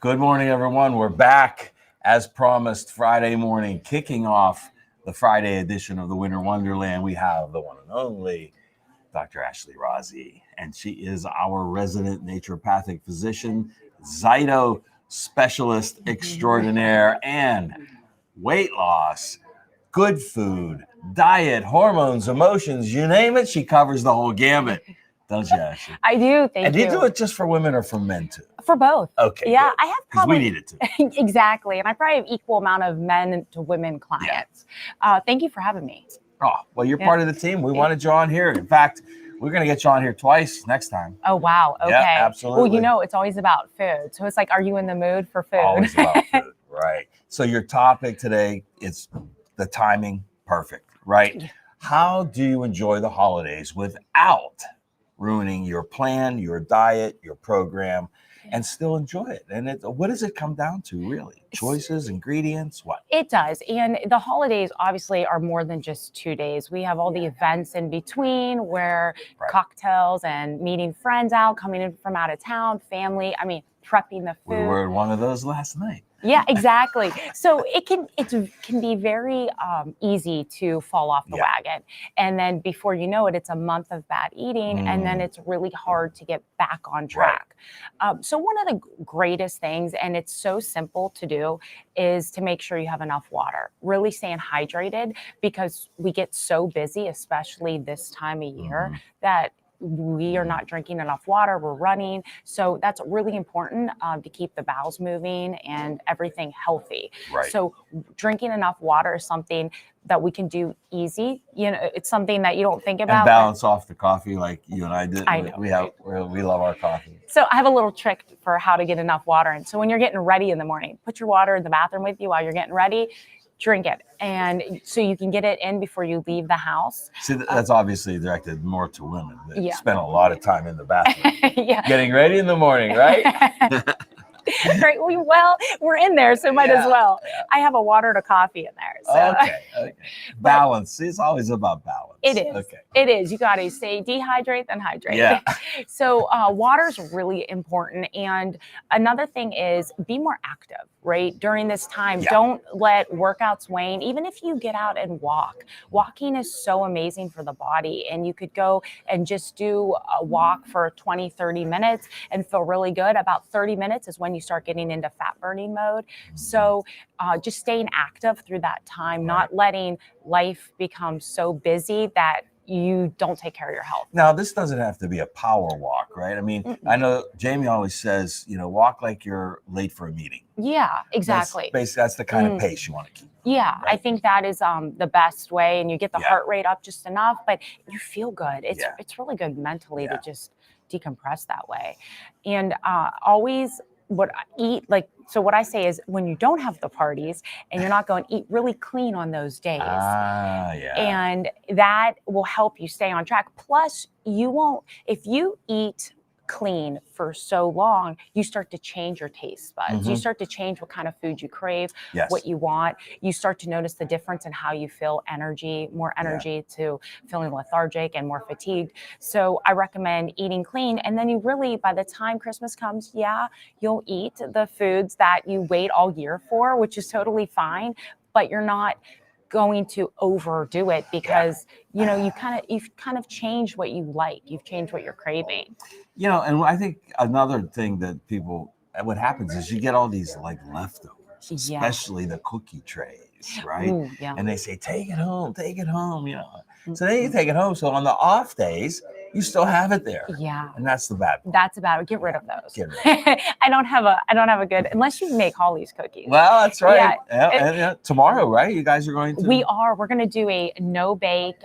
Good morning, everyone. We're back as promised Friday morning, kicking off the Friday edition of the Winter Wonderland. We have the one and only Dr. Ashley Rozzi, and she is our resident naturopathic physician, Zyto specialist extraordinaire, and weight loss, good food, diet, hormones, emotions, you name it, she covers the whole gamut. Don't you, Ashley? I do, thank you. And do you do it just for women or for men too? For both. Okay, yeah, good. I have Because probably we need it too. exactly, and I probably have equal amount of men to women clients. Thank you for having me. Oh, well, you're part of the team. We wanted you on here. In fact, we're going to get you on here twice next time. Oh, wow. Okay. Yeah, absolutely. Well, you know, it's always about food. So it's like, are you in the mood for food? Always about food, right. So your topic today is the timing perfect, right? Yeah. How do you enjoy the holidays without ruining your plan, your diet, your program, and still enjoy it? And what does it come down to, really? Choices, ingredients, what? It does. And the holidays obviously are more than just 2 days. We have all the events in between where cocktails and meeting friends out, coming in from out of town, family. I mean, prepping the food. We were at one of those last night. Yeah, exactly. So it can be very easy to fall off the wagon. And then before you know it, it's a month of bad eating. And then it's really hard to get back on track. Right. So one of the greatest things, and it's so simple to do, is to make sure you have enough water. Really staying hydrated, because we get so busy, especially this time of year, that we are not drinking enough water, we're running. So that's really important to keep the bowels moving and everything healthy. Right. So drinking enough water is something that we can do easy. You know, it's something that you don't think about. And balance off the coffee like you and I did. I know. We love our coffee. So I have a little trick for how to get enough water in. So when you're getting ready in the morning, put your water in the bathroom with you while you're getting ready. Drink it, and so you can get it in before you leave the house. See, that's obviously directed more to women that spend a lot of time in the bathroom. Getting ready in the morning, right? Right. Well, we're in there, so might as well. I have a water to coffee in there. So. Okay. Balance. See, it's always about balance. It is. Okay. It is. You got to stay dehydrate, then hydrate. Yeah. So water is really important. And another thing is be more active, right? During this time, don't let workouts wane. Even if you get out and walk, walking is so amazing for the body. And you could go and just do a walk for 20, 30 minutes and feel really good. About 30 minutes is when you start getting into fat burning mode. So just staying active through that time, not letting life become so busy that you don't take care of your health. Now, this doesn't have to be a power walk, right? I mean, I know Jamie always says, walk like you're late for a meeting. Yeah, exactly. That's the kind of pace you want to keep. Yeah, right? I think that is the best way, and you get the heart rate up just enough, but you feel good. It's really good mentally to just decompress that way. And always what I say is, when you don't have the parties and you're not going, eat really clean on those days. And that will help you stay on track. Plus, you won't, if you eat clean for so long, you start to change your taste buds. You start to change what kind of food you crave, what you want. You start to notice the difference in how you feel more energy to feeling lethargic and more fatigued. So I recommend eating clean. And then you really, by the time Christmas comes, you'll eat the foods that you wait all year for, which is totally fine, but you're not going to overdo it, because you've kind of changed what you like. You've changed what you're craving. And I think another thing that what happens is you get all these like leftovers, especially the cookie trays, right? Ooh, and they say, take it home. So then you take it home. So on the off days, you still have it there. Yeah. And that's the bad part. That's about get rid of those. I don't have a good, unless you make Holly's cookies. Well, that's right. And tomorrow, right? You guys are going to? We're going to do a no-bake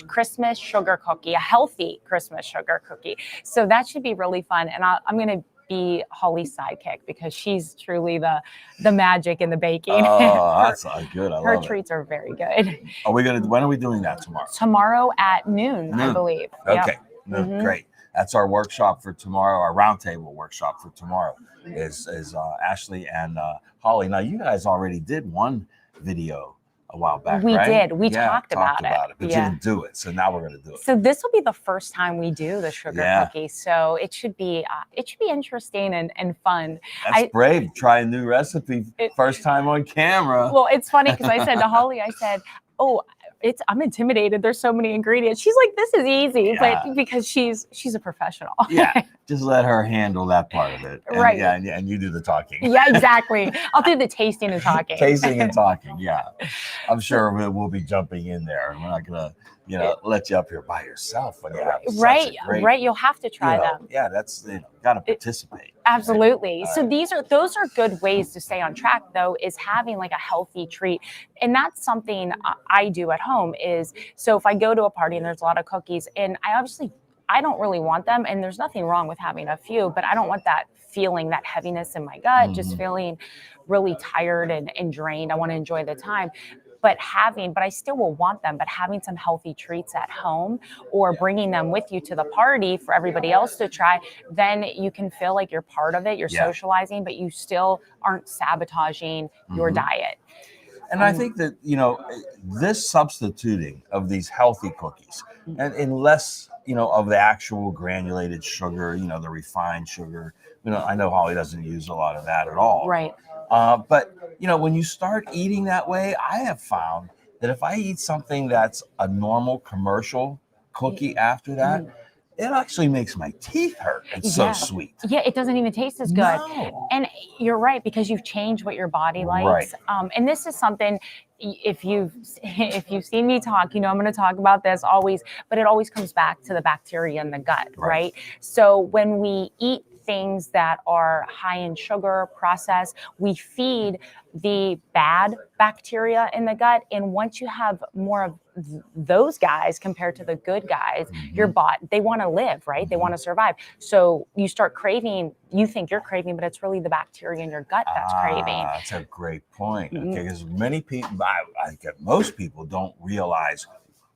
Christmas sugar cookie, a healthy Christmas sugar cookie. So that should be really fun. And I'm going to be Holly's sidekick, because she's truly the magic in the baking. Oh, that's good. Her treats are very good. When are we doing that tomorrow? Tomorrow at noon, I believe. Okay. Great. That's our workshop for tomorrow. Our roundtable workshop for tomorrow is Ashley and Holly. Now, you guys already did one video a while back, We right? did. We talked about it. But you didn't do it. So now we're going to do it. So this will be the first time we do the sugar cookie. So it should be interesting and fun. That's brave. Try a new recipe first time on camera. Well, it's funny because I said to Holly, I said, "Oh, I'm intimidated. There's so many ingredients." She's like, "This is easy," but because she's a professional. Just let her handle that part of it. Right. And you do the talking. Yeah, exactly. I'll do the tasting and talking. Tasting and talking. Yeah. I'm sure we'll be jumping in there, and we're not gonna, let you up here by yourself when you have right. You'll have to try them. Yeah, that's got to participate. Absolutely. So those are good ways to stay on track, though, is having like a healthy treat. And that's something I do at home is, so if I go to a party and there's a lot of cookies, and I don't really want them, and there's nothing wrong with having a few, but I don't want that feeling, that heaviness in my gut, just feeling really tired and drained. I want to enjoy the time. But I still will want them, but having some healthy treats at home or bringing them with you to the party for everybody else to try, then you can feel like you're part of it, you're socializing, but you still aren't sabotaging your diet. And I think that, this substituting of these healthy cookies and in less, of the actual granulated sugar, the refined sugar, I know Holly doesn't use a lot of that at all. Right. But, when you start eating that way, I have found that if I eat something that's a normal commercial cookie after that, it actually makes my teeth hurt. It's so sweet. Yeah, it doesn't even taste as good. No. And you're right, because you've changed what your body likes. Right. And this is something, if you've seen me talk, I'm going to talk about this always, but it always comes back to the bacteria in the gut, right? So when we eat things that are high in sugar, processed, we feed the bad bacteria in the gut. And once you have more of those guys compared to the good guys, your body, they want to live, right? They want to survive. So you start craving, you think you're craving, but it's really the bacteria in your gut that's craving. That's a great point. Okay, because many people, I think most people don't realize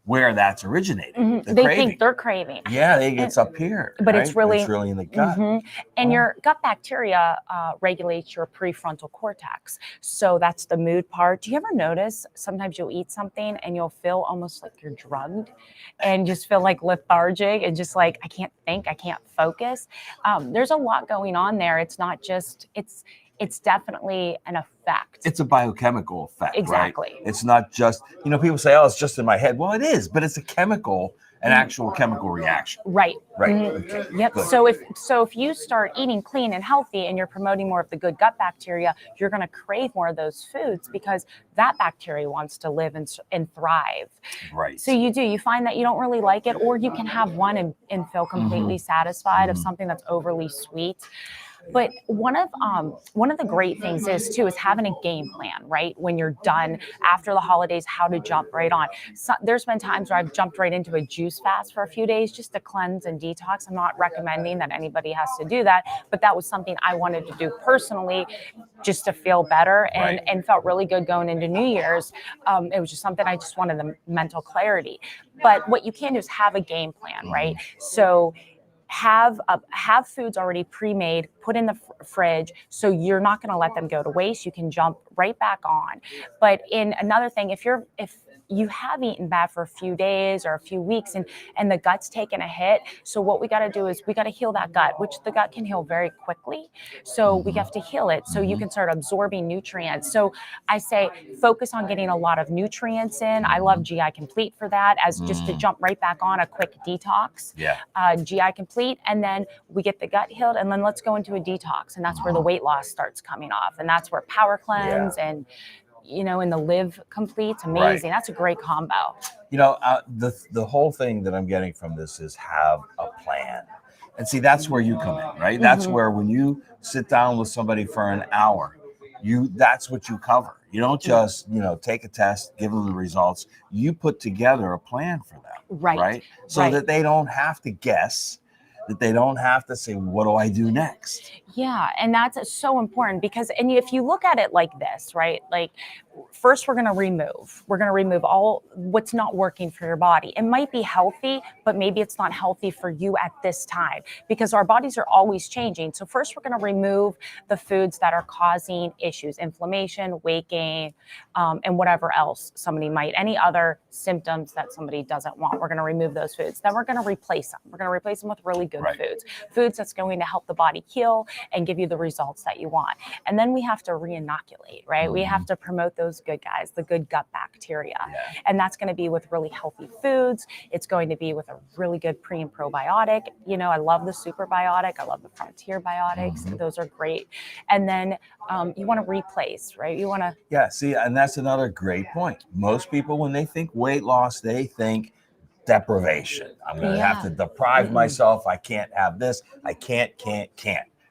where that's originating. They think they're craving. Yeah, it's up here. But it's really in the gut. And your gut bacteria regulates your prefrontal cortex. So that's the mood part. Do you ever notice sometimes you'll eat something and you'll feel almost like you're drugged and just feel like lethargic and just like, I can't think, I can't focus. There's a lot going on there. It's not just, it's definitely an effect. It's a biochemical effect, exactly. Right? It's not just, people say, oh, it's just in my head. Well, it is, but it's an actual chemical reaction. Right. Okay, yep. good. So if you start eating clean and healthy and you're promoting more of the good gut bacteria, you're going to crave more of those foods because that bacteria wants to live and thrive. Right. So you find that you don't really like it, or you can have one and feel completely satisfied of something that's overly sweet. But one of the great things is having a game plan, right? When you're done after the holidays, how to jump right on. So there's been times where I've jumped right into a juice fast for a few days just to cleanse and detox. I'm not recommending that anybody has to do that, but that was something I wanted to do personally just to feel better and felt really good going into New Year's. It was just something I just wanted the mental clarity. But what you can do is have a game plan, right? So have foods already pre-made, put in the fridge, so you're not going to let them go to waste. You can jump right back on. But in another thing, if you have eaten bad for a few days or a few weeks and the gut's taken a hit, so what we got to do is we got to heal that gut, which the gut can heal very quickly. So we have to heal it so you can start absorbing nutrients. So I say focus on getting a lot of nutrients in. I love GI Complete for that, as just to jump right back on a quick detox. GI Complete, and then we get the gut healed, and then let's go into a detox, and that's where the weight loss starts coming off, and that's where Power Cleanse and and the Live Complete's amazing. That's a great combo. The whole thing that I'm getting from this is have a plan. And see, that's where you come in, right? That's where when you sit down with somebody for an hour, that's what you cover. You don't just, take a test, give them the results. You put together a plan for them, right? So that they don't have to guess. that they don't have to say, what do I do next? Yeah, and that's so important because, and if you look at it like this, right? Like, first we're going to remove all what's not working for your body. It might be healthy, but maybe it's not healthy for you at this time because our bodies are always changing. So first we're going to remove the foods that are causing issues, inflammation, weight gain, and whatever else somebody might, any other symptoms that somebody doesn't want. We're going to remove those foods. Then we're going to replace them. We're going to replace them with really good foods that's going to help the body heal and give you the results that you want. And then we have to re-inoculate, right? We have to promote those good guys, the good gut bacteria. And that's going to be with really healthy foods. It's going to be with a really good pre and probiotic. You know, I love the superbiotic. I love the frontier biotics. Those are great. And then you want to replace, right? You want to. Yeah, see, and that's another great point. Most people, when they think weight loss, they think deprivation. I'm going to have to deprive myself. I can't have this. I can't.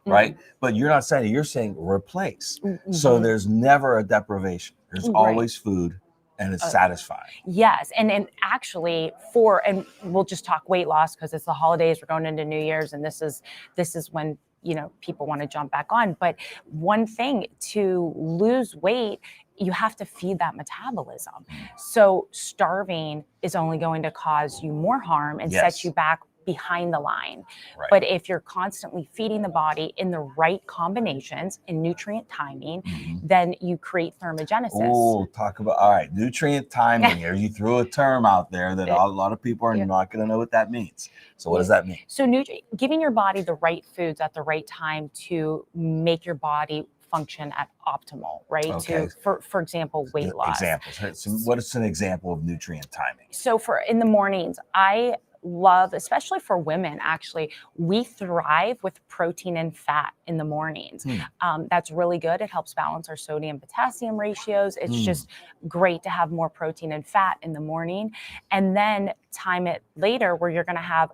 Right? But you're not saying it. You're saying replace. So there's never a deprivation. There's always food and it's satisfying. Yes. And actually and we'll just talk weight loss because it's the holidays. We're going into New Year's and this is when, you know, people want to jump back on. But one thing to lose weight, you have to feed that metabolism. So starving is only going to cause you more harm and set you back behind the line. But if you're constantly feeding the body in the right combinations and nutrient timing, then you create thermogenesis. Oh, talk about, all right, nutrient timing. You threw a term out there that a lot of people are not going to know what that means. So what does that mean? So giving your body the right foods at the right time to make your body function at optimal, right? Okay. For example, weight loss. Examples. So what is an example of nutrient timing? So in the mornings, I love, especially for women, actually, we thrive with protein and fat in the mornings. That's really good. It helps balance our sodium potassium ratios. It's just great to have more protein and fat in the morning. And then time it later where you're going to have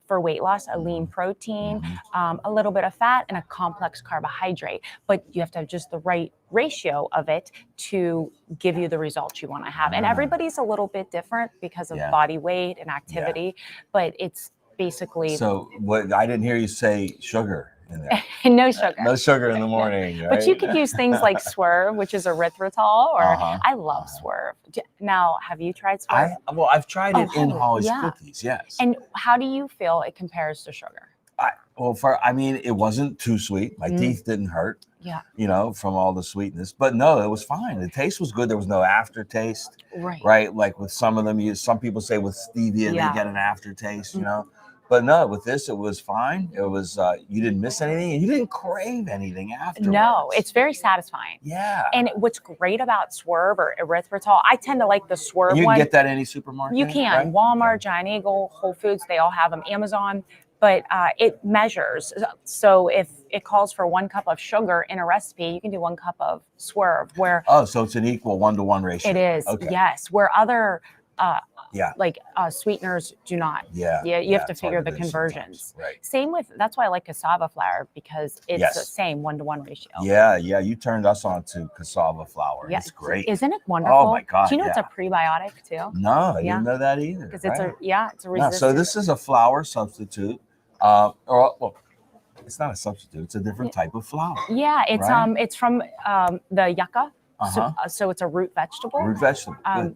for weight loss, a lean protein, a little bit of fat, and a complex carbohydrate. But you have to have just the right ratio of it to give you the results you want to have. And everybody's a little bit different because of body weight and activity, but it's basically. So what I didn't hear you say sugar in there. No sugar. No sugar in the morning. Right? But you could use things like Swerve, which is erythritol, or I love Swerve. Now, have you tried Swerve? I've tried it in Holly's cookies, yes. And how do you feel it compares to sugar? It wasn't too sweet. My teeth didn't hurt. Yeah. You know, from all the sweetness. But no, it was fine. The taste was good. There was no aftertaste. Right. Like with some of them, some people say with stevia, they get an aftertaste, you know. But no, with this, it was fine. It was, you didn't miss anything and you didn't crave anything afterwards. No, it's very satisfying. Yeah. And what's great about Swerve or erythritol, I tend to like the Swerve one. You can get that in any supermarket? You can. Right? Walmart, Giant Eagle, Whole Foods, they all have them. Amazon. But it measures. So if it calls for 1 cup of sugar in a recipe, you can do 1 cup of Swerve. So it's an equal 1-to-1 ratio. It is, yes. Where other sweeteners do not. You have to figure the conversions. Right. Same with, that's why I like cassava flour because it's the same 1-to-1 ratio. Yeah, you turned us on to cassava flour. It's great. Isn't it wonderful? Oh my God. Do you know it's a prebiotic too? No, I didn't know that either. Because it's a resistant. So this is a flour substitute. It's not a substitute. It's a different type of flour. Yeah, it's from the yucca. So it's a root vegetable. And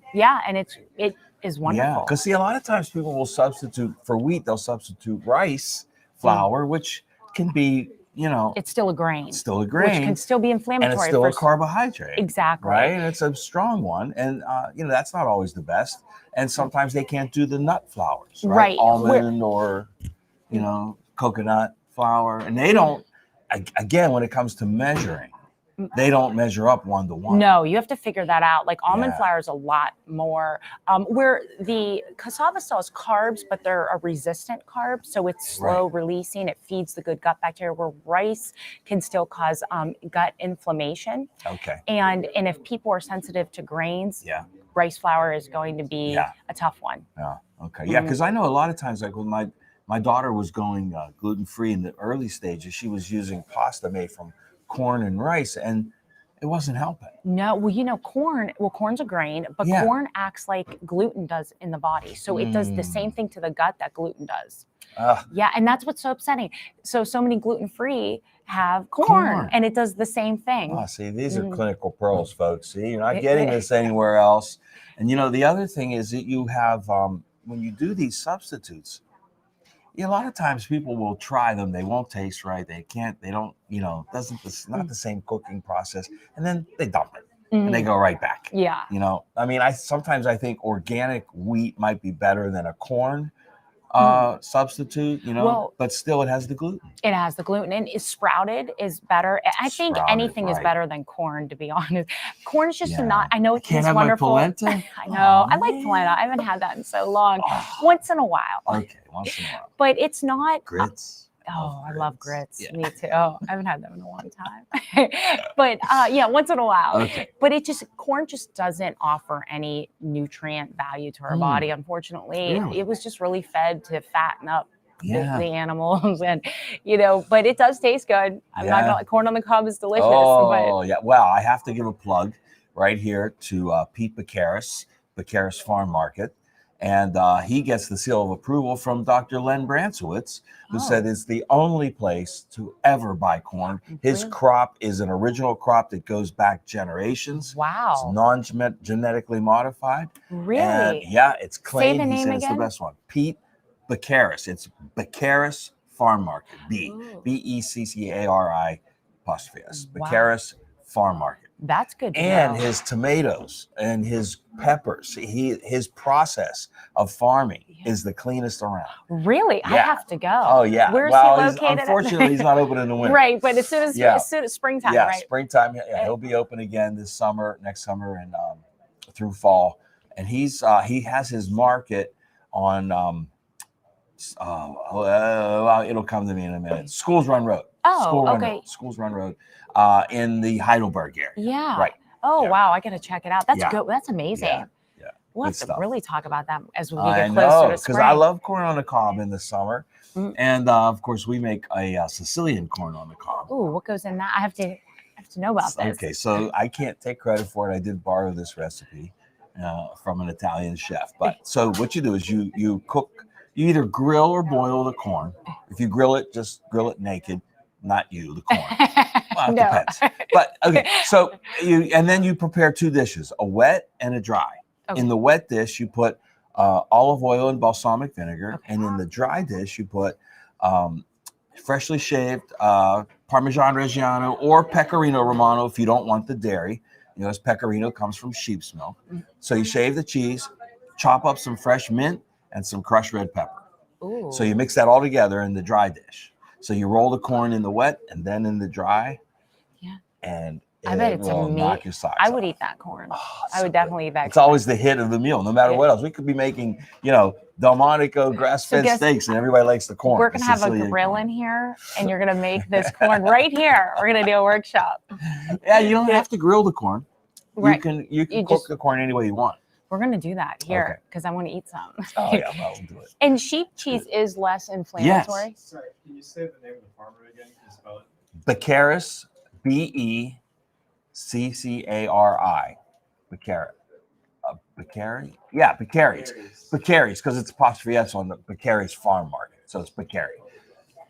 it is wonderful. Yeah, because see, a lot of times people will substitute for wheat. They'll substitute rice flour, which can be, it's still a grain. Which can still be inflammatory. And it's still a carbohydrate. Exactly. Right, and it's a strong one, and that's not always the best. And sometimes they can't do the nut flours, right? Almond or coconut flour, and they don't. Again, when it comes to measuring, they don't measure up 1-to-1. No, you have to figure that out. Like almond flour is a lot more. Where the cassava still has carbs, but they're a resistant carb, so it's slow releasing. It feeds the good gut bacteria. Where rice can still cause gut inflammation. Okay. And if people are sensitive to grains, rice flour is going to be a tough one. Yeah. Okay. Yeah, because I know a lot of times, like when my daughter was going gluten-free in the early stages, she was using pasta made from corn and rice, and it wasn't helping. No, well, corn's a grain, but corn acts like gluten does in the body. So it does the same thing to the gut that gluten does. Yeah, and that's what's so upsetting. So many gluten-free have corn, and it does the same thing. Oh, see, these are clinical pearls, folks. See, you're not getting this anywhere else. And the other thing is that you have when you do these substitutes, a lot of times people will try them. They won't taste right. They don't, it's not the same cooking process. And then they dump it and they go right back. Yeah. I mean, sometimes I think organic wheat might be better than a corn substitute, but still it has the gluten. It has the gluten, and sprouted is better. I think anything is better than corn, to be honest. Corn's just not. I know it's wonderful. Polenta? I know. I like polenta. I haven't had that in so long. Once in a while. Okay, once in a while. But it's not grits. I love grits. Yeah. Me too. Oh, I haven't had them in a long time. But once in a while. Okay. But corn just doesn't offer any nutrient value to our body, unfortunately. It was just really fed to fatten up the animals, and but it does taste good. I'm not gonna corn on the cob is delicious. Yeah. Well, I have to give a plug right here to Pete Baccaris Farm Market. And he gets the seal of approval from Dr. Len Bransowitz, who said it's the only place to ever buy corn. His crop is an original crop that goes back generations. Wow. It's non-genetically modified. Really? And it's clean. He said it's the best one. Pete Baccaris. It's Baccaris Farm Market. Beccari '. Baccaris Farm Market. That's good to and know. His tomatoes and his peppers, his process of farming is the cleanest around. Really? I have to go. Oh yeah. Where's he located? Unfortunately, he's not open in the winter. Right, but as soon as springtime, right? Springtime. Yeah, he'll be open again next summer, and through fall. And he has his market on it'll come to me in a minute. Schools Run Road. Schools Run Road. In the Heidelberg area. Yeah. Right. Oh, wow. I got to check it out. That's good. That's amazing. Yeah. We'll have to really talk about that as we get closer to spring. Because I love corn on the cob in the summer. And of course, we make a Sicilian corn on the cob. Ooh, what goes in that? I have to know about this. Okay, so I can't take credit for it. I did borrow this recipe from an Italian chef. But so what you do is you cook, you either grill or boil the corn. If you grill it, just grill it naked. Not you, the corn. Well, it depends. But okay, so then you prepare two dishes, a wet and a dry. Okay. In the wet dish, you put olive oil and balsamic vinegar. Okay. And in the dry dish, you put freshly shaved Parmesan Reggiano or Pecorino Romano if you don't want the dairy. This Pecorino comes from sheep's milk. So you shave the cheese, chop up some fresh mint and some crushed red pepper. Ooh. So you mix that all together in the dry dish. So you roll the corn in the wet and then in the dry. Yeah. And I bet it's will knock your socks I would eat that corn. I would definitely eat that. It's always the hit of the meal, no matter what else. We could be making, Delmonico grass-fed steaks, and everybody likes the corn. We're going to have a grill in here, and you're going to make this corn right here. We're going to do a workshop. Yeah, you don't have to grill the corn. Right. You can cook the corn any way you want. We're going to do that here because I want to eat some. Oh, yeah, well, we'll do it. And sheep cheese is less inflammatory. Yes. Sorry, can you say the name of the farmer again? Can you spell it? Baccaris, Beccari. Beccari. Beccari? Yeah, Baccaris. Baccaris, because it's apostrophe S on the Baccaris Farm Market. So it's Beccari.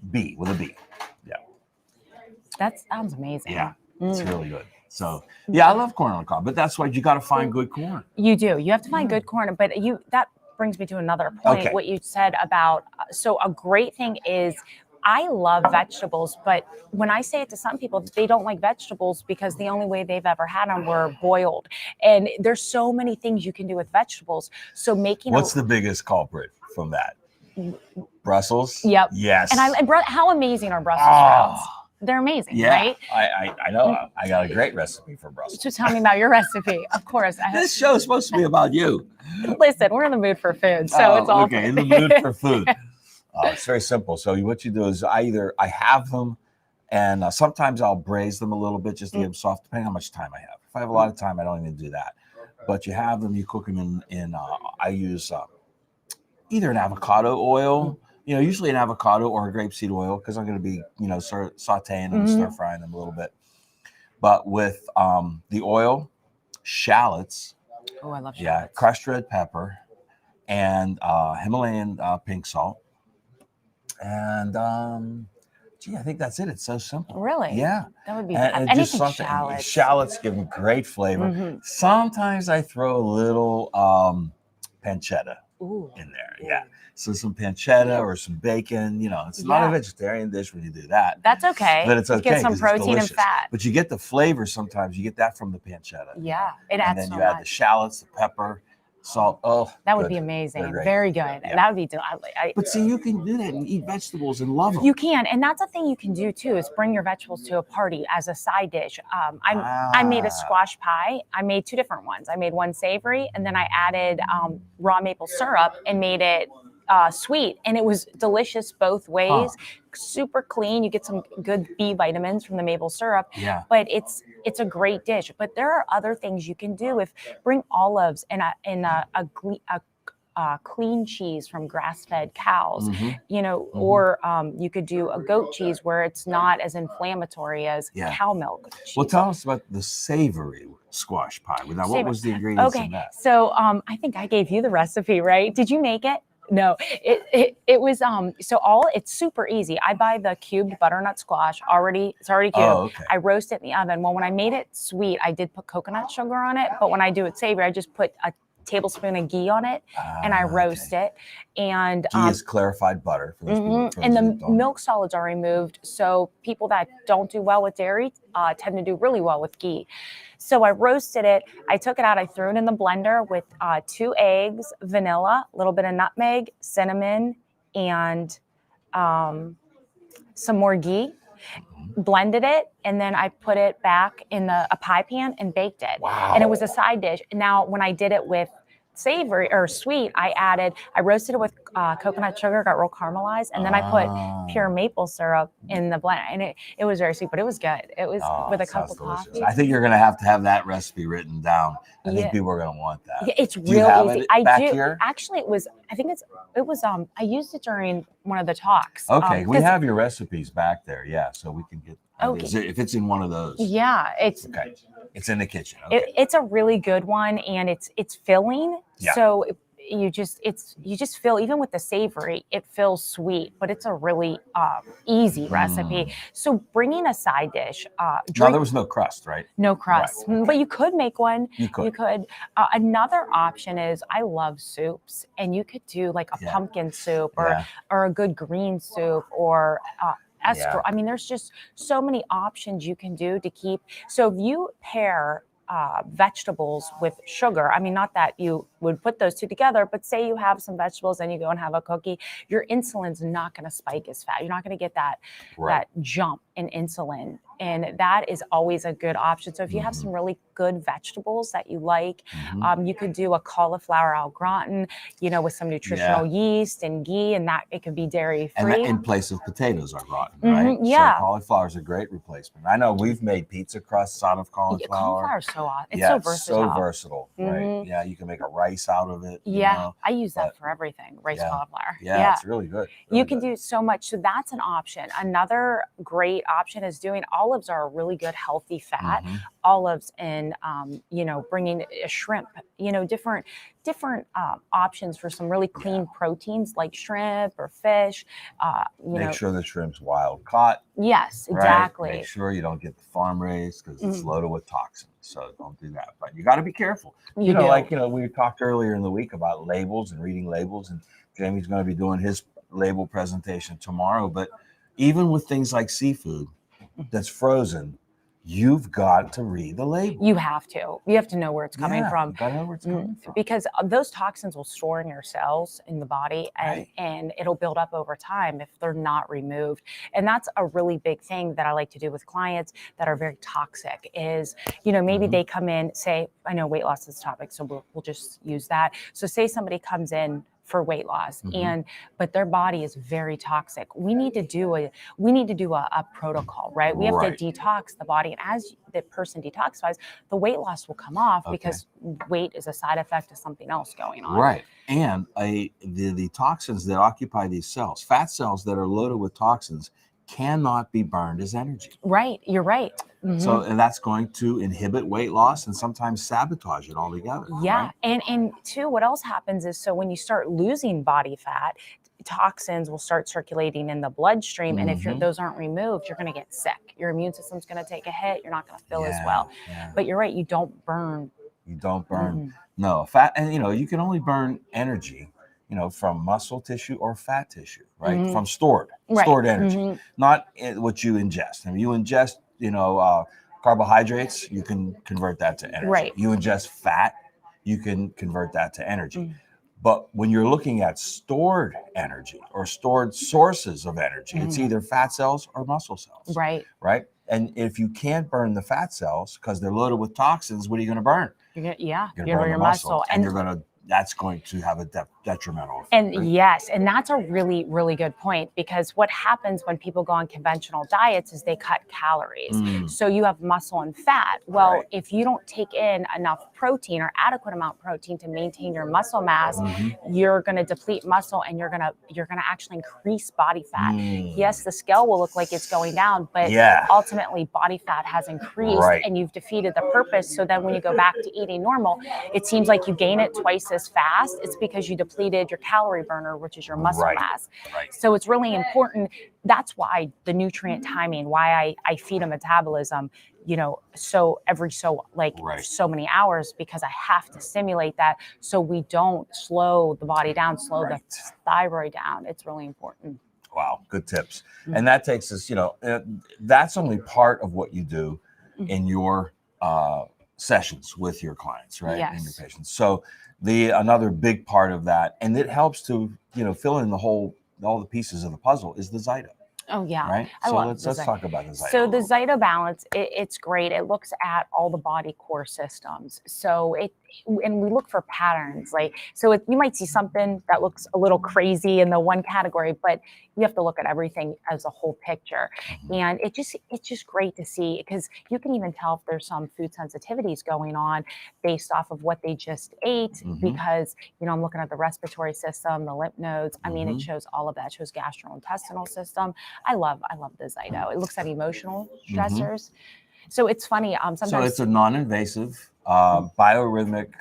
B with a B. Yeah. That sounds amazing. Yeah, it's really good. So, I love corn on the cob, but that's why you got to find good corn. You do. You have to find good corn, but that brings me to another point. Okay. What you said about, so a great thing is, I love vegetables, but when I say it to some people, they don't like vegetables because the only way they've ever had them were boiled. And there's so many things you can do with vegetables. So what's the biggest culprit from that? Brussels? Yep. Yes. And how amazing are Brussels sprouts? They're amazing, right? I know. I got a great recipe for Brussels. So tell me about your recipe. Of course. This show is supposed to be about you. Listen, we're in the mood for food, so it's all okay. In the mood for food. It's very simple. So what you do is I have them, and sometimes I'll braise them a little bit just to get them soft, depending on how much time I have. If I have a lot of time, I don't even do that. But you have them, you cook them in I use either an avocado oil. Usually an avocado or a grapeseed oil because I'm going to be, sauteing and stir frying them a little bit. But with the oil, shallots. Oh, I love shallots. Yeah, crushed red pepper and Himalayan pink salt. And gee, I think that's it. It's so simple. Really? Yeah. That would be And just anything something. shallots. Shallots give them great flavor. Mm-hmm. Sometimes I throw a little pancetta Ooh. in there. Yeah. So some pancetta or some bacon. It's not a vegetarian dish when you do that. That's okay. But it's okay. You get some protein and fat. But you get the flavor sometimes. You get that from the pancetta. Yeah. It adds and then so you add much. the shallots, the pepper, salt. Oh, that would be amazing. Great. Very good. Yeah. That would be But see, you can do that and eat vegetables and love them. You can, and that's a thing you can do too, is bring your vegetables to a party as a side dish. I made a squash pie. I made 2 different ones. I made one savory, and then I added raw maple syrup and made it sweet, and it was delicious both ways. Super clean. You get some good B vitamins from the maple syrup. Yeah. But it's a great dish. But there are other things you can do. Bring olives and a clean cheese from grass-fed cows, or you could do a goat cheese where it's not as inflammatory as cow milk cheese. Well, tell us about the savory squash pie. Now, what was the ingredients in that? So I think I gave you the recipe, right? Did you make it? No, it was it's super easy. I buy the cubed butternut squash it's already cubed. Oh, okay. I roast it in the oven. Well, when I made it sweet, I did put coconut sugar on it, but when I do it savory, I just put a tablespoon of ghee on it and I roast it. And ghee is clarified butter for those people. And the milk solids are removed, so people that don't do well with dairy tend to do really well with ghee. So I roasted it, I took it out, I threw it in the blender with 2 eggs, vanilla, a little bit of nutmeg, cinnamon, and some more ghee. Blended it, and then I put it back in a pie pan and baked it. Wow. And it was a side dish. Now, when I did it with savory or sweet, I roasted it with coconut sugar, got real caramelized, and then I put pure maple syrup in the blender, and it was very sweet, but it was good. It was with a cup of coffee. I think you're going to have that recipe written down. I think people are going to want that. Yeah, it's do you real have easy. It back here? Actually, I used it during one of the talks. Okay, we have your recipes back there, so we can get. If it's in one of those. Yeah, it's okay. It's in the kitchen. Okay. It's a really good one, and it's filling. Yeah. So you just feel, even with the savory, it feels sweet, but it's a really easy recipe. So bringing a side dish. Now there was no crust, right? No crust, right. But you could make one. You could. Another option is, I love soups, and you could do like a pumpkin soup or a good green soup or I mean, there's just so many options you can do to keep. So if you pair vegetables with sugar, I mean, not that you would put those 2 together, but say you have some vegetables and you go and have a cookie, your insulin's not going to spike as fast. You're not going to get that jump in insulin. And that is always a good option. So if you have some really good vegetables that you like, you could do a cauliflower au gratin, with some nutritional yeast and ghee, and that it could be dairy free. And in place of potatoes au gratin, right? Yeah. So cauliflower is a great replacement. I know we've made pizza crusts out of cauliflower. Cauliflower is so awesome. It's so versatile. So versatile, right? Yeah, you can make a rice out of it. I use that for everything. Rice cauliflower. Yeah, it's really good. You can do so much. So that's an option. Another great option is doing olives are a really good healthy fat. Olives and bringing a shrimp, different options for some really clean proteins like shrimp or fish. Make sure the shrimp's wild caught. Yes, exactly. Right? Make sure you don't get the farm raised, because it's loaded with toxins. So don't do that. But you got to be careful. We talked earlier in the week about labels and reading labels, and Jamie's going to be doing his label presentation tomorrow. But even with things like seafood that's frozen, you've got to read the label. You have to know where it's coming from. You got to know where it's coming from. Because those toxins will store in your cells in the body, and it'll build up over time if they're not removed. And that's a really big thing that I like to do with clients that are very toxic is, maybe they come in, say, I know weight loss is a topic, so we'll just use that. So say somebody comes in for weight loss, but their body is very toxic. We need to do a protocol, right? We have to detox the body, and as the person detoxifies, the weight loss will come off because weight is a side effect of something else going on. Right, and the toxins that occupy these cells, fat cells that are loaded with toxins, cannot be burned as energy. Right, you're right. So, and that's going to inhibit weight loss and sometimes sabotage it altogether. Yeah, right? And two, what else happens is, so when you start losing body fat, toxins will start circulating in the bloodstream. And if Mhm. those aren't removed, you're going to get sick. Your immune system's going to take a hit. You're not going to feel as Yeah, well. yeah. But you're right, you don't burn. You don't burn. Mm-mm. No, fat, and you can only burn energy, from muscle tissue or fat tissue, right? Mhm. From stored Right. energy, Mhm. not what you ingest. I mean, you ingest, carbohydrates, you can convert that to energy. Right. You ingest fat, you can convert that to energy. Mm. But when you're looking at stored energy or stored sources of energy, it's Mhm. either fat cells or muscle cells, Right. right? And if you can't burn the fat cells because they're loaded with toxins, what are you going to burn? You're gonna, You're you're going to burn your the muscle, and and that's going to have a detrimental effect. And right? yes, and that's a really, really good point, because what happens when people go on conventional diets is they cut calories. Mm. So you have muscle and fat. Well, Right. if you don't take in enough protein or adequate amount of protein to maintain your muscle mass, Mhm. you're going to deplete muscle, and you're going to actually increase body fat. Mm. Yes, the scale will look like it's going down, but Yeah. ultimately body fat has increased, Right. and you've defeated the purpose. So then when you go back to eating normal, it seems like you gain it twice as fast. It's because you depleted your calorie burner, which is your muscle Right. mass. Right. So it's really important. That's why the nutrient timing, why I feed a metabolism, so every Right. so many hours, because I have to simulate that so we don't slow the body down, slow Right. the thyroid down. It's really important. Wow, good tips. Mhm. And that takes us, that's only part of what you do Mhm. in your sessions with your clients, right? And your Yes. patients. So another big part of that, and it helps to, fill in all the pieces of the puzzle, is the Zyto, Oh yeah, right? I So love let's the Zyto. talk about the Zyto. So a the little bit. Zyto balance, it's great. It looks at all the body core systems. So and we look for patterns. You might see something that looks a little crazy in the one category, but you have to look at everything as a whole picture. Mhm. And it's just great to see, because you can even tell if there's some food sensitivities going on based off of what they just ate. Mhm. Because I'm looking at the respiratory system, the lymph nodes. I mean, it Mhm. shows all of that. It shows gastrointestinal system. I love the Zyto. It looks at emotional stressors. So it's funny. So Sometimes it's a non-invasive biorhythmic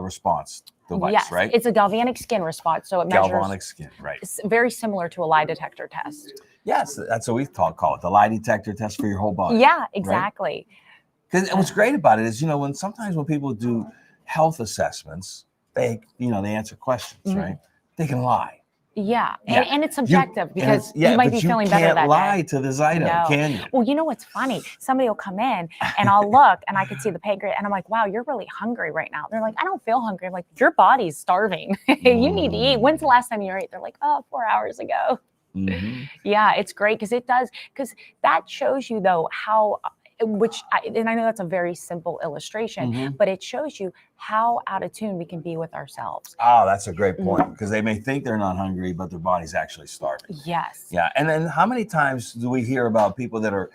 response device, yes, right? it's a galvanic skin response. So it measures. Galvanic skin, right? It's very similar to a lie detector test. Yes, that's what we call it, the lie detector test for your whole body. Yeah, exactly. Because what's great about it is, when people do health assessments, they answer questions, Mhm. right? They can lie. Yeah, Yeah. and it's subjective, because yeah, you might but be you feeling better that can't lie day. to the Zyto, No. can you? Well, you know what's funny? Somebody will come in and I'll look and I can see the pancreas and I'm like, wow, you're really hungry right now. They're like, I don't feel hungry. I'm like, your body's starving. You need to eat. When's the last time you ate? They're like, 4 hours ago. Mhm. Yeah, it's great, because that shows you, though, how, and I know that's a very simple illustration, Mhm. but it shows you how out of tune we can be with ourselves. Oh, that's a great Mhm. point, because they may think they're not hungry, but their body's actually starving. Yes. Yeah, and then how many times do we hear about people that are,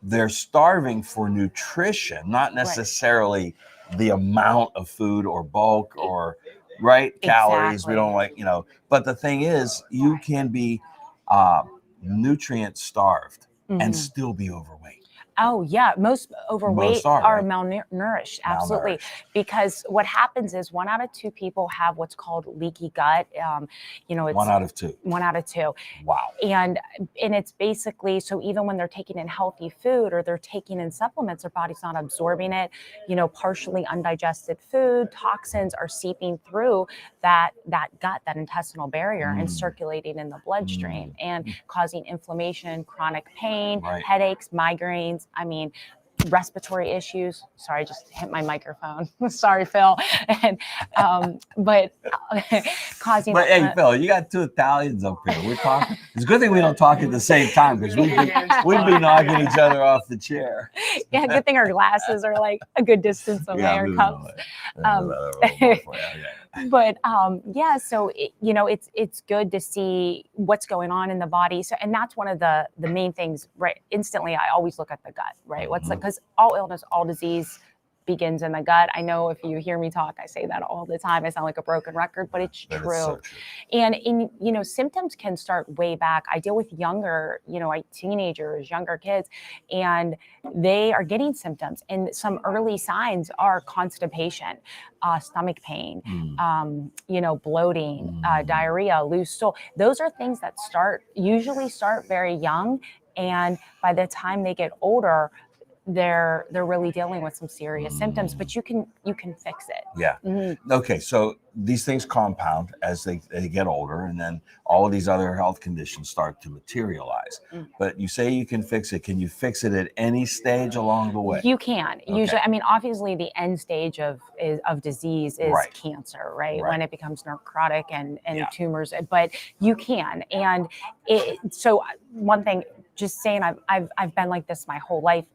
they're starving for nutrition, not necessarily the amount of food or bulk or calories. We Exactly. don't but the thing is, you can be nutrient starved and Mhm. still be overweight. Oh, yeah. Most overweight are, are right? malnourished. Absolutely. Malnourished. Because what happens is 1 out of 2 people have what's called leaky gut. It's 1 out of 2. 1 out of 2. Wow. And it's basically, so even when they're taking in healthy food or they're taking in supplements, their body's not absorbing it. Partially undigested food, toxins are seeping through that gut, that intestinal barrier, and circulating in the bloodstream and causing inflammation, chronic pain, Right. headaches, migraines. I mean, respiratory issues. Sorry, I just hit my microphone. Sorry, Phil. And but causing. But hey, Phil, you got 2 Italians up here. We're talking. It's a good thing we don't talk at the same time, because we'd be knocking each other off the chair. Yeah, good thing our glasses are like a good distance away. Our cups. But so it's good to see what's going on in the body. So, and that's one of the main things, right? Instantly, I always look at the gut, right? What's because all illness, all disease begins in the gut. I know if you hear me talk, I say that all the time. I sound like a broken record, but it's true. It's so true. And symptoms can start way back. I deal with younger, teenagers, younger kids, and they are getting symptoms. And some early signs are constipation, stomach pain, bloating, diarrhea, loose stool. Those are things that usually start very young. And by the time they get older, they're really dealing with some serious symptoms, but you can fix it. Yeah. Okay. So these things compound as they get older, and then all of these other health conditions start to materialize. But you say you can fix it. Can you fix it at any stage along the way? You can. Okay. Usually, obviously the end stage of disease is cancer, right? When it becomes necrotic and tumors, but you can. And so one thing, just saying I've been like this my whole life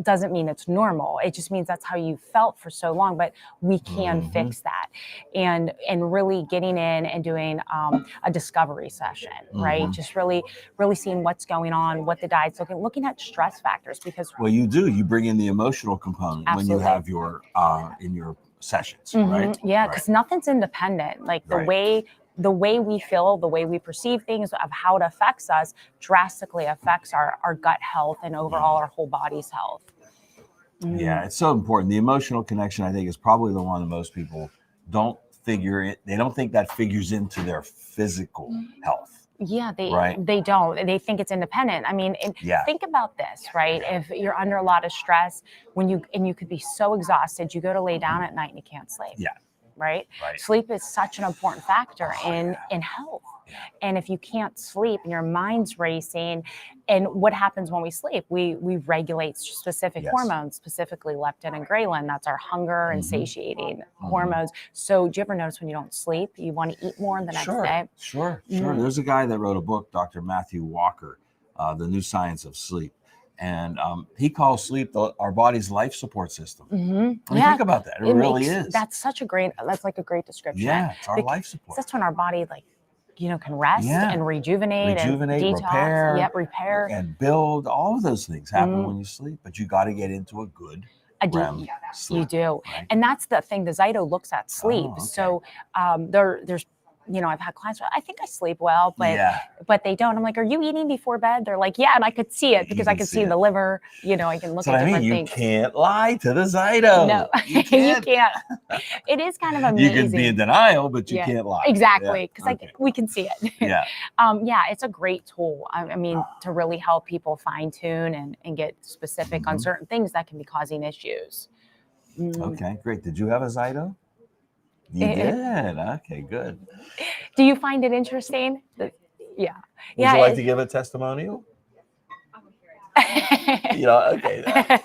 doesn't mean it's normal. It just means that's how you felt for so long. But we can fix that, and really getting in and doing a discovery session, right? Just really seeing what's going on, what the diet's looking at stress factors, because you bring in the emotional component when you have your in your sessions, right? Yeah, because nothing's independent. Like the way we feel, the way we perceive things, of how it affects us drastically affects our gut health and overall our whole body's health. Yeah, it's so important. The emotional connection, I think, is probably the one that most people don't figure it. They don't think that figures into their physical health. Yeah, they don't. They think it's independent. Think about this, right? If you're under a lot of stress, you could be so exhausted, you go to lay down at night and you can't sleep. Yeah. Right? Sleep is such an important factor in health. And if you can't sleep and your mind's racing, and what happens when we sleep? We regulate specific hormones, specifically leptin and ghrelin. That's our hunger and satiating hormones. So do you ever notice when you don't sleep, you want to eat more the next day? Sure. There's a guy that wrote a book, Dr. Matthew Walker, The New Science of Sleep. And he calls sleep our body's life support system. Think about that. It really is. That's like a great description. Yeah, it's our life support. That's when our body can rest and rejuvenate and detox, repair and build. All of those things happen when you sleep, but you got to get into a good REM sleep. You do. Right? And that's the thing. The Zyto looks at sleep. So there's I've had clients, I think I sleep well, but they don't. I'm like, are you eating before bed? They're like, yeah. And I could see it because I could see the liver, I can look at different things. You can't lie to the Zyto. No, you can't. It is kind of amazing. You can be in denial, but you can't lie. Exactly. Because we can see it. Yeah. It's a great tool. To really help people fine tune and get specific on certain things that can be causing issues. Okay, great. Did you have a Zyto? You did. Okay, good. Do you find it interesting? Yeah. Would you like to give a testimonial? Okay.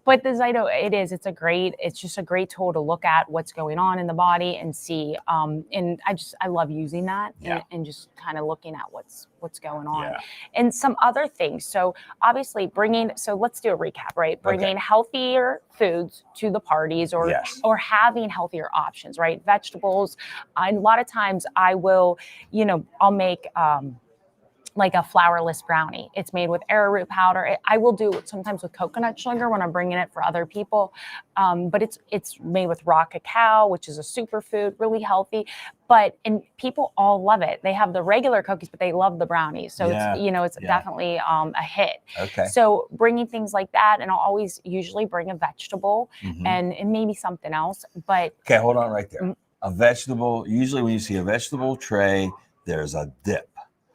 But the Zyto, it's just a great tool to look at what's going on in the body and see. And I love using that and just kind of looking at what's going on. Yeah. And some other things. So obviously let's do a recap, right? Bringing healthier foods to the parties or having healthier options, right? Vegetables. And a lot of times I will, I'll make, like a flourless brownie. It's made with arrowroot powder. I will do it sometimes with coconut sugar when I'm bringing it for other people. But it's made with raw cacao, which is a superfood, really healthy. And people all love it. They have the regular cookies, but they love the brownies. So it's definitely a hit. Okay. So bringing things like that, and I'll always usually bring a vegetable and maybe something else. But okay, hold on right there. A vegetable. Usually, when you see a vegetable tray, there's a dip.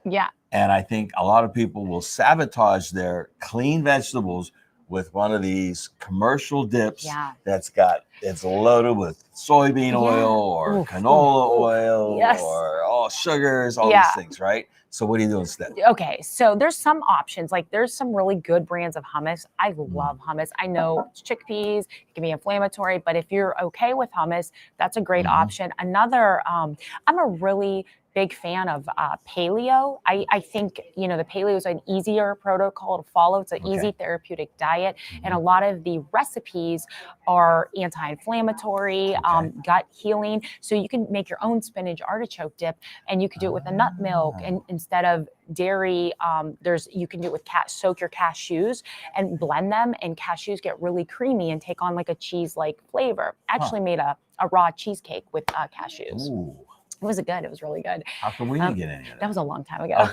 Yeah. And I think a lot of people will sabotage their clean vegetables with one of these commercial dips it's loaded with soybean oil or canola oil or all sugars, all these things, right? So what do you do instead? Okay, so there's some options. Like there's some really good brands of hummus. I love hummus. I know it's chickpeas, it can be inflammatory, but if you're okay with hummus, that's a great option. Another, I'm a really big fan of paleo. I think, you know, the paleo is an easier protocol to follow. It's an easy therapeutic diet. And a lot of the recipes are anti-inflammatory, gut healing. So you can make your own spinach artichoke dip, and you could do it with a nut milk, and instead of dairy, you can do it with soak your cashews and blend them, and cashews get really creamy and take on like a cheese-like flavor. Actually made a raw cheesecake with cashews. Ooh. It was good. It was really good. How come we didn't get any of that? That was a long time ago.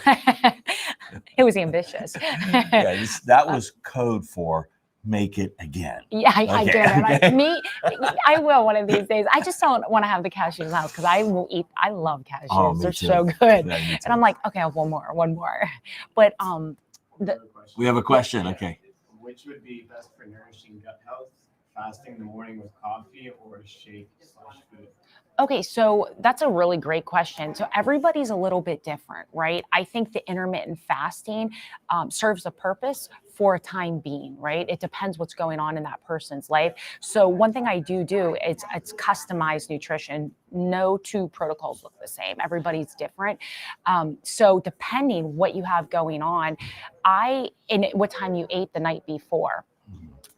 It was ambitious. Yeah, that was code for make it again. Yeah, I did. And I will one of these days. I just don't want to have the cashews in the house because I will eat. I love cashews. Oh, They're too. so good. Yeah, and I'm like, okay, one more. But we have a question. Okay. Which would be best for nourishing gut health? Fasting in the morning with coffee or a shake/food? Okay, so that's a really great question. So everybody's a little bit different, right? I think the intermittent fasting serves a purpose for a time being, right? It depends what's going on in that person's life. So one thing I do is it's customized nutrition. No two protocols look the same. Everybody's different. So depending what you have going on, and what time you ate the night before.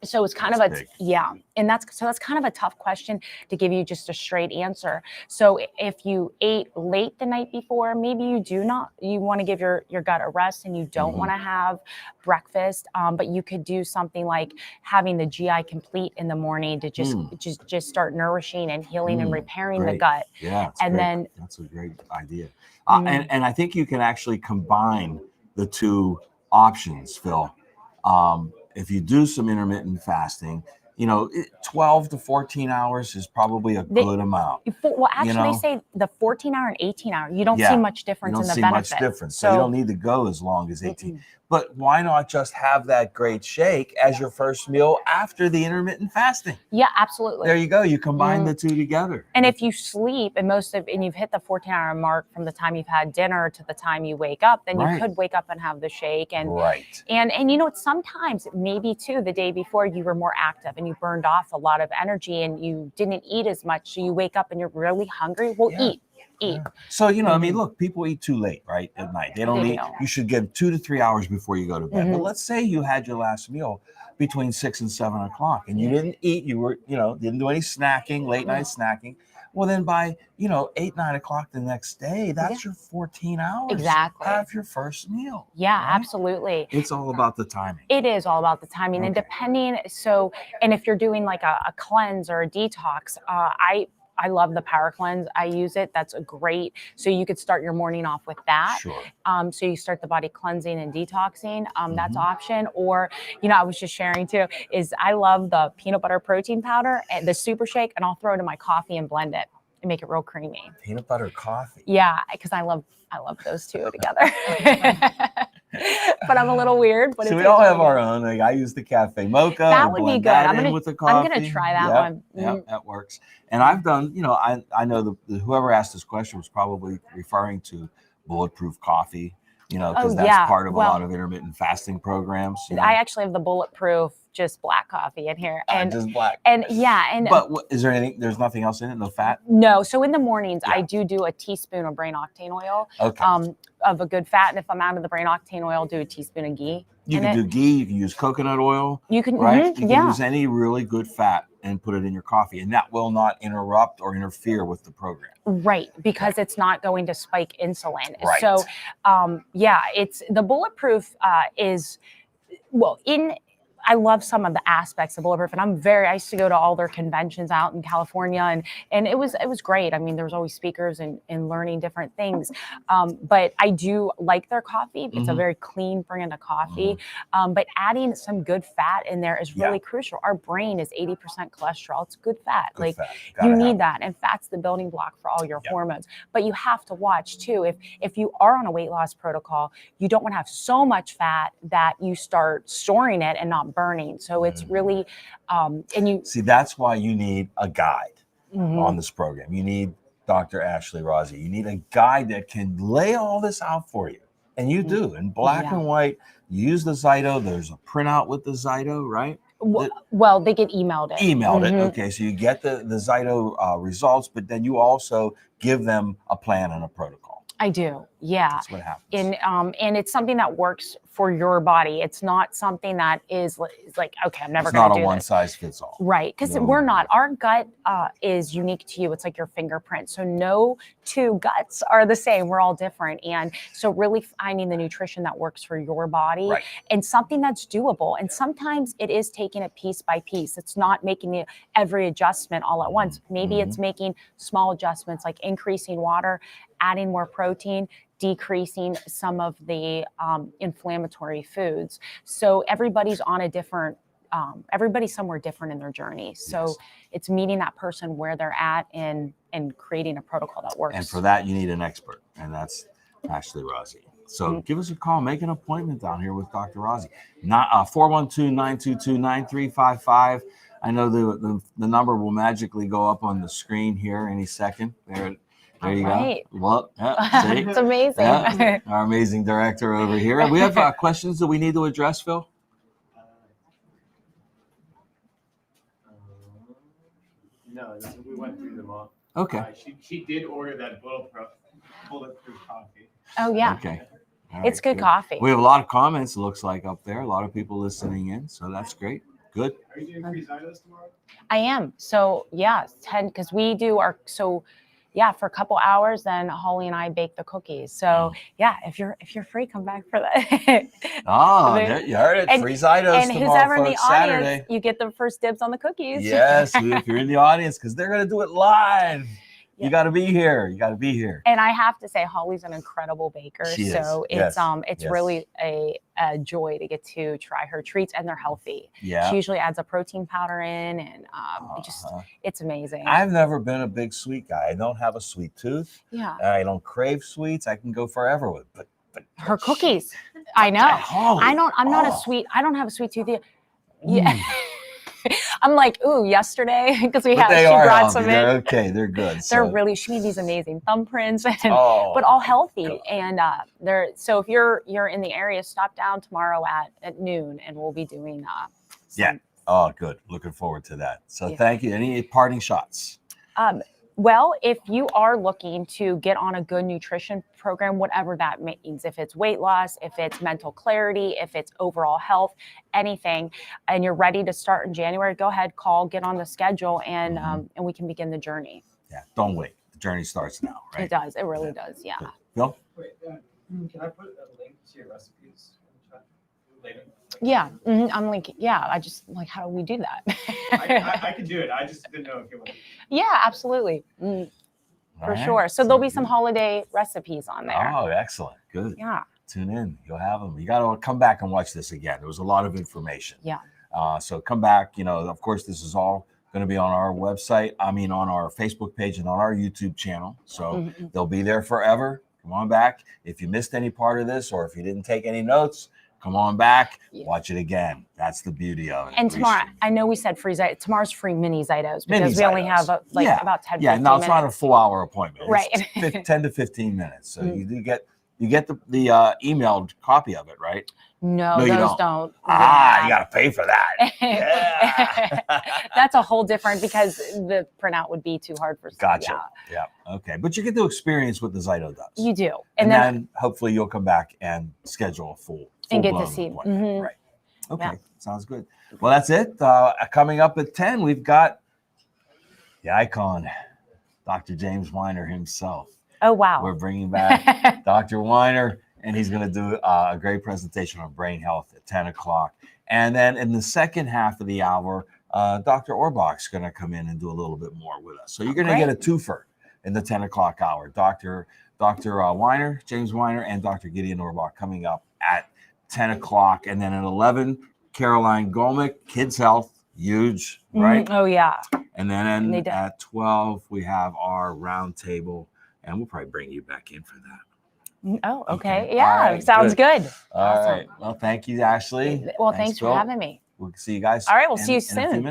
So it's kind of and that's kind of a tough question to give you just a straight answer. So if you ate late the night before, maybe you want to give your gut a rest and you don't want to have breakfast, but you could do something like having the GI complete in the morning to just start nourishing and healing and repairing the gut. Yeah, then that's a great idea. And I think you can actually combine the two options, Phil. If you do some intermittent fasting, 12 to 14 hours is probably a good amount. Well, actually, they say the 14-hour and 18-hour, you don't see much difference in the benefit. Much difference. So you don't need to go as long as 18. But why not just have that great shake as your first meal after the intermittent fasting? Yeah, absolutely. There you go. You combine the two together. And if you sleep and you've hit the 14-hour mark from the time you've had dinner to the time you wake up, then you could wake up and have the shake. And sometimes maybe too the day before you were more active and you burned off a lot of energy and you didn't eat as much, so you wake up and you're really hungry. Well, eat. Yeah. So, look, people eat too late, right, at night. They don't eat. You should get 2 to 3 hours before you go to bed. But let's say you had your last meal between 6 and 7 o'clock and you didn't eat. You were, didn't do any snacking, late night snacking. Well, then by, 8, 9 o'clock the next day, that's your 14 hours. Exactly. Have your first meal. Yeah, right? Absolutely. It's all about the timing. It is all about the timing. And and if you're doing like a cleanse or a detox, I love the Power Cleanse. I use it. That's a great. So you could start your morning off with that. Sure. So you start the body cleansing and detoxing. That's an option. Or, I was just sharing too, is I love the peanut butter protein powder and the super shake, and I'll throw it in my coffee and blend it and make it real creamy. Peanut butter coffee. Yeah, because I love those two together. But I'm a little weird. But so we all have our own. Like I use the cafe mocha. That would be good. I'm gonna try that one. Yeah, that works. And I've done. I know whoever asked this question was probably referring to bulletproof coffee. Because that's part of a lot of intermittent fasting programs. I actually have the bulletproof just black coffee in here, and just black. But is there anything? There's nothing else in it. No fat. No. So in the mornings, I do a teaspoon of brain octane oil. Okay. Of a good fat, and if I'm out of the brain octane oil, do a teaspoon of ghee. You can do ghee. You can use coconut oil. You can, right? You can use any really good fat and put it in your coffee, and that will not interrupt or interfere with the program. Right, because it's not going to spike insulin. Right. So, it's the bulletproof I love some of the aspects of bulletproof, and I used to go to all their conventions out in California, and it was great. I mean, there was always speakers and learning different things. But I do like their coffee. It's a very clean brand of coffee. But adding some good fat in there is really crucial. Our brain is 80% cholesterol. It's good fat. You need that, and fat's the building block for all your hormones. But you have to watch too. If you are on a weight loss protocol, you don't want to have so much fat that you start storing it and not burning. So it's really, that's why you need a guide on this program. You need Dr. Ashley Rossi. You need a guide that can lay all this out for you. And you do in black and white. You use the Zyto. There's a printout with the Zyto, right? Well, they get emailed it. Okay, so you get the Zyto results, but then you also give them a plan and a protocol. I do. Yeah. That's what happens. And it's something that works for your body. It's not something that is like, okay, I'm never It's going not to a do one this. size fits all. Right. Because No. we're not. Our gut is unique to you. It's like your fingerprint. So no two guts are the same. We're all different. And so really finding the nutrition that works for your body Right. and something that's doable. And sometimes it is taking it piece by piece. It's not making every adjustment all at once. Maybe it's making small adjustments like increasing water, adding more protein, decreasing some of the inflammatory foods. So everybody's on a different, everybody's somewhere different in their journey. So it's meeting that person where they're at and creating a protocol that works. And for that, you need an expert, and that's Ashley Rozzi. So give us a call, make an appointment down here with Dr. Rozzi. 412-922-9355. I know the number will magically go up on the screen here any second. There you go. Well, see? It's amazing. Yeah, our amazing director over here. We have questions that we need to address, Phil? No, we went through them all. Okay. She did order that bulletproof coffee. Oh, yeah. Okay. All It's right, good coffee. We have a lot of comments, it looks like, up there. A lot of people listening in, so that's great. Good. Are you doing free Zytos tomorrow? I am. So, yeah, 10, because we do our, so yeah, for a couple hours, then Holly and I bake the cookies. So yeah, if you're free, come back for that. Oh, you heard it. Free Zytos and tomorrow, who's ever in the folks, audience, Saturday. you get the first dibs on the cookies. Yes, if you're in the audience, because they're going to do it live. Yeah. You got to be here. You got to be here. And I have to say, Holly's an incredible baker. She so is. It's really a joy to get to try her treats, and they're healthy. Yeah. She usually adds a protein powder in, and it's amazing. I've never been a big sweet guy. I don't have a sweet tooth. Yeah. I don't crave sweets. I can go forever with, but her cookies. I know. Holly. I'm not a sweet. I don't have a sweet tooth either. Yeah. I'm like, ooh, yesterday, because she brought some in. They're okay, they're good. She made these amazing thumbprints, but all healthy. God. And so if you're in the area, stop down tomorrow at noon, and we'll be doing Oh, good. Looking forward to that. So thank you. Any parting shots? Well, if you are looking to get on a good nutrition program, whatever that means, if it's weight loss, if it's mental clarity, if it's overall health, anything, and you're ready to start in January, go ahead, get on the schedule, and we can begin the journey. Yeah, don't wait. The journey starts now, right? It does. It really does. Yeah. Phil? Wait, can I put a link to your recipes in the chat later? Yeah, I'm like, I just like, how do we do that? I can do it. I just didn't know if you would. Yeah, absolutely. For sure. So there'll be some holiday recipes on there. Oh, excellent. Good. Yeah. Tune in. You'll have them. You got to come back and watch this again. There was a lot of information. Yeah. So come back. Of course, this is all going to be on our website. On our Facebook page and on our YouTube channel. So they'll be there forever. Come on back. If you missed any part of this, or if you didn't take any notes, come on back, watch it again. That's the beauty of it. And tomorrow, I know we said free Zytos. Tomorr's free mini Zytos because we only have about 10, 15 minutes. It's not a full hour appointment. Right. It's 10 to 15 minutes. So you get the emailed copy of it, right? No, those don't. You got to pay for that. Yeah. That's a whole different, because the printout would be too hard for. Gotcha. Yeah. Okay. But you get to experience what the Zyto does. You do. And then hopefully you'll come back and schedule a full and get to see. Right. Okay. Sounds good. Well, that's it. Coming up at 10, we've got the icon, Dr. James Weiner himself. Oh, wow. We're bringing back Dr. Weiner, and he's going to do a great presentation on brain health at 10 o'clock. And then in the second half of the hour, Dr. Orbach's going to come in and do a little bit more with us. So you're going to get a twofer in the 10 o'clock hour. Dr. Weiner, James Weiner, and Dr. Gideon Orbach coming up at 10 o'clock. And then at 11, Caroline Golmick, Kids Health, huge, right? Oh, yeah. And then at 12, we have our round table, and we'll probably bring you back in for that. Oh, okay. Yeah, right, sounds good. All right. Well, thank you, Ashley. Well, thanks for having me. We'll see you guys. All right, we'll see you soon.